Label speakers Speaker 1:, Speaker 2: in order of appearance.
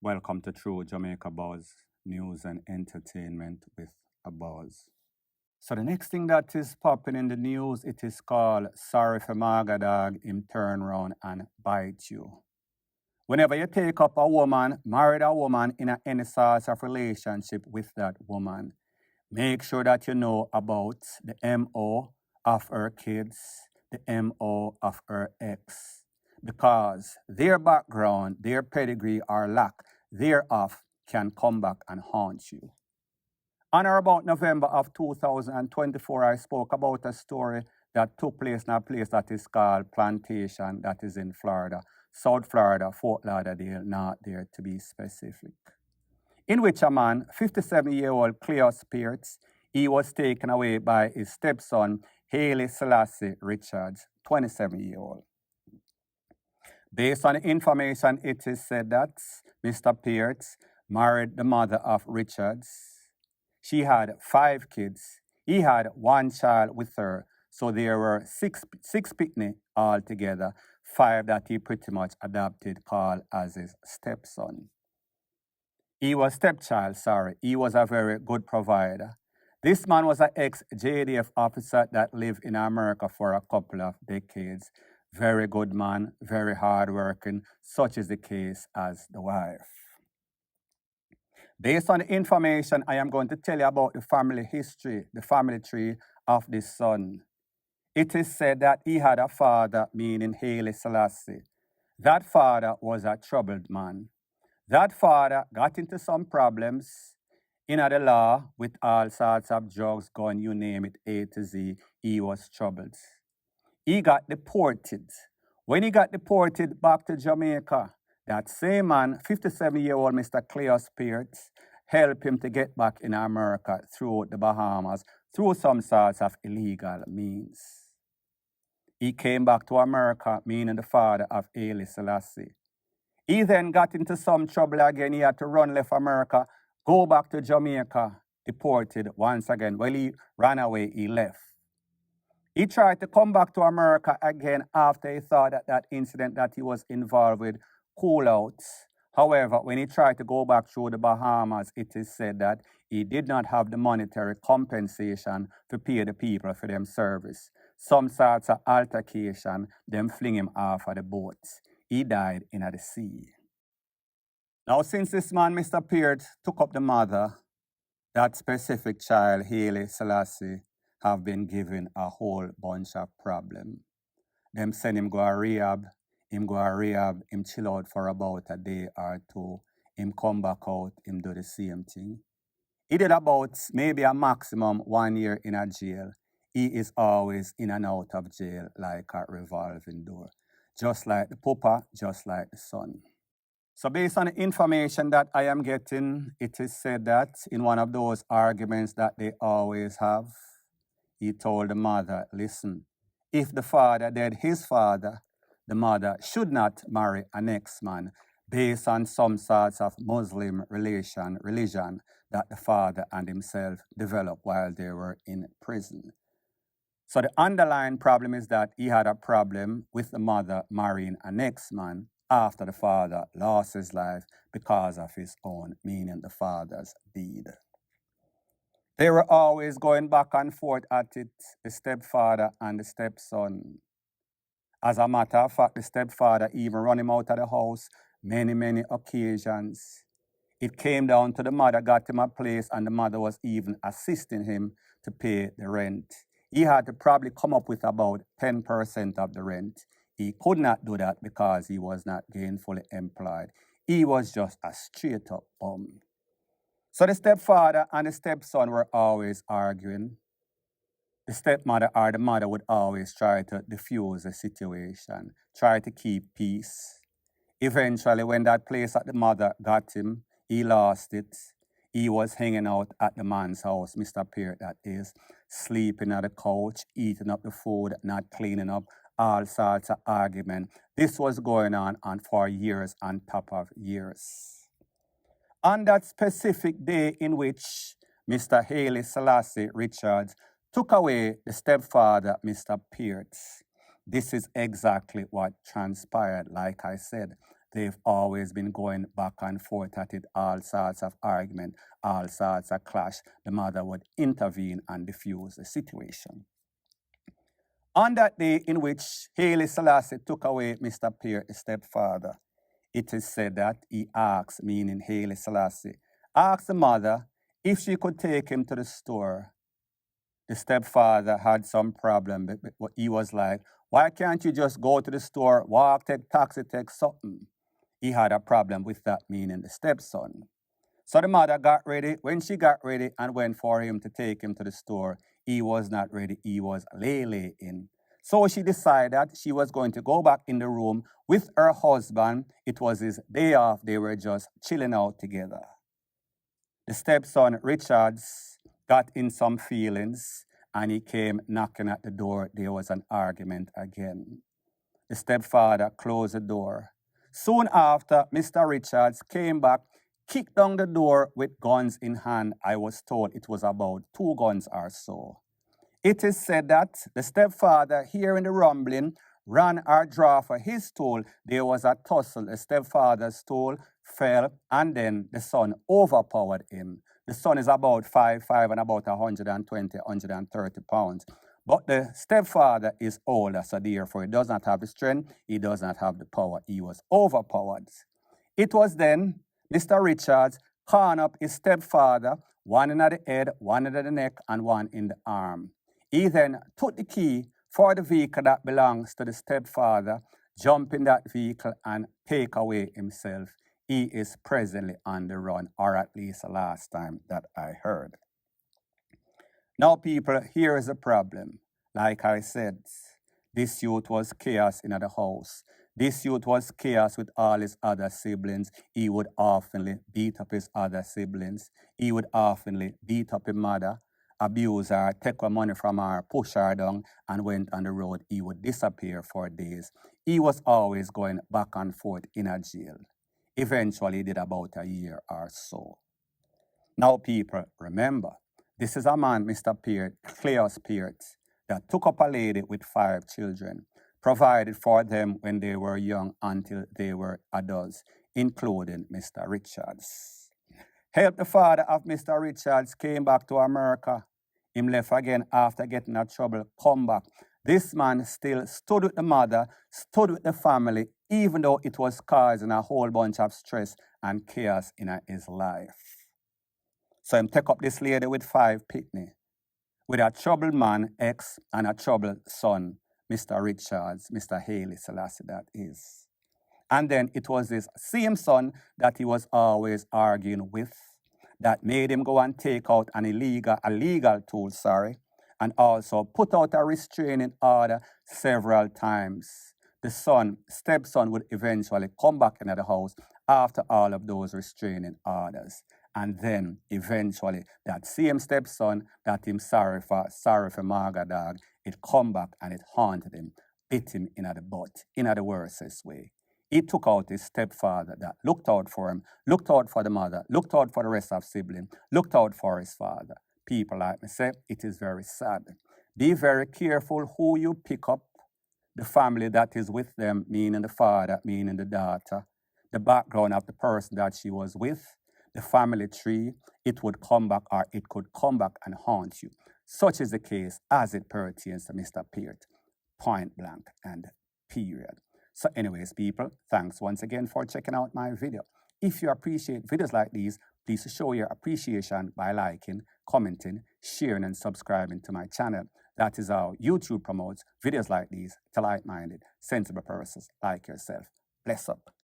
Speaker 1: Welcome to True Jamaica Buzz, news and entertainment with a buzz. So the next thing that is popping in the news, it is called Sorry for Magadog, him turn around and bite you. Whenever you take up a woman, married a woman in any sort of relationship with that woman, make sure that you know about the MO of her kids, the MO of her ex, because their background, their pedigree, or lack thereof can come back and haunt you. On or about November of 2024, I spoke about a story that took place in a place that is called Plantation, that is in Florida, South Florida, Fort Lauderdale, not there to be specific, in which a man, 57-year-old Cleo Spears, he was taken away by his stepson, Haile Selassie Richards, 27-year-old. Based on the information, it is said that Mr. Pearce married the mother of Richards. She had 5 kids. He had 1 child with her, so there were six picnic altogether, 5 that he pretty much adopted, called as his stepson. He was He was a very good provider. This man was an ex-JDF officer that lived in America for a couple of decades. Very good man, very hardworking, such is the case as the wife. Based on the information, I am going to tell you about the family history, the family tree of this son. It is said that he had a father, meaning Haile Selassie. That father was a troubled man. That father got into some problems in the law with all sorts of drugs, gun, you name it, A to Z. He was troubled. He got deported. When he got deported back to Jamaica, that same man, 57-year-old Mr. Cleo Spears, helped him to get back in America through the Bahamas, through some sorts of illegal means. He came back to America, meaning the father of Haile Selassie. He then got into some trouble again. He had to run, left America, go back to Jamaica, deported once again. Well, he ran away, he left. He tried to come back to America again after he thought that that incident that he was involved with cool out. However, when he tried to go back through the Bahamas, it is said that he did not have the monetary compensation to pay the people for them service. Some sorts of altercation, them fling him off of the boat. He died in the sea. Now, since this man, Mr. Pearce, took up the mother, that specific child, Haile Selassie, have been given a whole bunch of problem. Them send him go to rehab, him chill out for about a day or 2, him come back out, him do the same thing. He did about maybe a maximum 1 year in a jail. He is always in and out of jail like a revolving door. Just like the papa, just like the son. So based on the information that I am getting, it is said that in one of those arguments that they always have, he told the mother, listen, if the father dead his father, the mother should not marry a next man based on some sorts of Muslim religion that the father and himself developed while they were in prison. So the underlying problem is that he had a problem with the mother marrying a next man after the father lost his life because of his own, meaning the father's deed. They were always going back and forth at it, the stepfather and the stepson. As a matter of fact, the stepfather even run him out of the house many occasions. It came down to the mother got him a place, and the mother was even assisting him to pay the rent. He had to probably come up with about 10% of the rent. He could not do that because he was not gainfully employed. He was just a straight up bum. So the stepfather and the stepson were always arguing. The stepmother or the mother would always try to diffuse the situation, try to keep peace. Eventually, when that place that the mother got him, he lost it. He was hanging out at the man's house, Mr. Pearce that is, sleeping on the couch, eating up the food, not cleaning up, all sorts of argument. This was going on for years on top of years. On that specific day in which Mr. Haile Selassie Richards took away the stepfather, Mr. Pearce, this is exactly what transpired. Like I said, they've always been going back and forth at it, all sorts of argument, all sorts of clash. The mother would intervene and diffuse the situation. On that day in which Haile Selassie took away Mr. Pierre, his stepfather, it is said that he asked, meaning Haile Selassie, asked the mother if she could take him to the store. The stepfather had some problem, but he was like, why can't you just go to the store, walk, take taxi, take something? He had a problem with that, meaning the stepson. So the mother got ready. When she got ready and went for him to take him to the store, he was not ready. He was lay-in. So she decided that she was going to go back in the room with her husband. It was his day off. They were just chilling out together. The stepson, Richards, got in some feelings and he came knocking at the door. There was an argument again. The stepfather closed the door. Soon after, Mr. Richards came back, kicked down the door with guns in hand. I was told it was about 2 guns or so. It is said that the stepfather, hearing the rumbling, ran or draw for his stool. There was a tussle. The stepfather's stool fell, and then the son overpowered him. The son is about 5'5" and about 120, 130 pounds. But the stepfather is older, so therefore he does not have the strength, he does not have the power. He was overpowered. It was then Mr. Richards cornered up his stepfather, one in the head, one in the neck, and one in the arm. He then took the key for the vehicle that belongs to the stepfather, jump in that vehicle and take away himself. He is presently on the run, or at least the last time that I heard. Now, people, here is the problem. Like I said, this youth was chaos in the house. This youth was chaos with all his other siblings. He would often beat up his other siblings. He would often beat up his mother, abuse her, take her money from her, push her down, and went on the road. He would disappear for days. He was always going back and forth in a jail. Eventually, he did about a year or so. Now, people, remember, this is a man, Mr. Cleos Peart, that took up a lady with 5 children, provided for them when they were young until they were adults, including Mr. Richards. Help the father of Mr. Richards came back to America. Him left again after getting in trouble, come back. This man still stood with the mother, stood with the family, even though it was causing a whole bunch of stress and chaos in his life. So him take up this lady with 5 pitney, with a troubled man, ex, and a troubled son, Mr. Richards, Mr. Haile Selassie, that is. And then it was this same son that he was always arguing with that made him go and take out a legal tool, and also put out a restraining order several times. The stepson would eventually come back into the house after all of those restraining orders. And then eventually that same stepson that him sorry for Marga dog, it come back and it haunted him, bit him in the butt, in the worstest way. He took out his stepfather that looked out for him, looked out for the mother, looked out for the rest of siblings, looked out for his father. People like me say, it is very sad. Be very careful who you pick up, the family that is with them, meaning the father, meaning the daughter, the background of the person that she was with, the family tree, it would come back or it could come back and haunt you. Such is the case as it pertains to Mr. Peart, point blank and period. So anyways, people, thanks once again for checking out my video. If you appreciate videos like these, please show your appreciation by liking, commenting, sharing, and subscribing to my channel. That is how YouTube promotes videos like these to like-minded, sensible persons like yourself. Bless up.